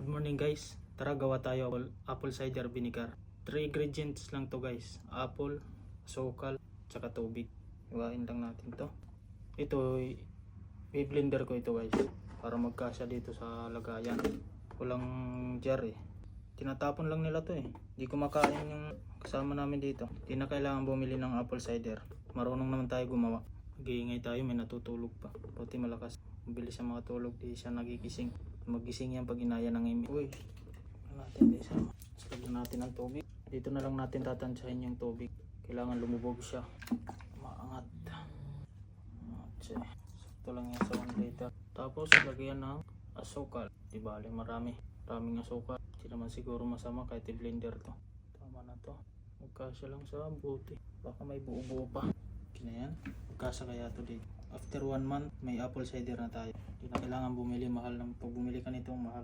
Good morning guys. Tara gawa tayo apple cider vinegar. 3 ingredients lang to guys. Apple, asukal, tsaka tubig. Iwain lang natin to. Ito i-blender ko ito guys para magkasya dito sa lagayan. Walang jar eh. Tinatapon lang nila to eh. Hindi kumakain yung kasama namin dito. Hindi na kailangan bumili ng apple cider. Marunong naman tayo gumawa. Mag-iingay tayo, may natutulog pa. Pati malakas. Mabilis siya makatulog, di siya nagigising. Magising yan pag inaya ng imi. Uy, natin guys. Sagad natin ang tubig. Dito na lang natin tatansyahin yung tubig. Kailangan lumubog siya. Maangat. Sakto lang yan sa 1 liter. Tapos lagyan ng asukal. Di bale marami. Maraming asukal. Hindi naman siguro masama kahit i-blender to. Tama na to. Magkasya lang sa buti. Baka may buo-buo pa. Okay na yan. Magkasya kaya to dito. After 1 month, may apple cider na tayo. Hindi na kailangan bumili mahal ng. Pag bumili ka nitong mahal.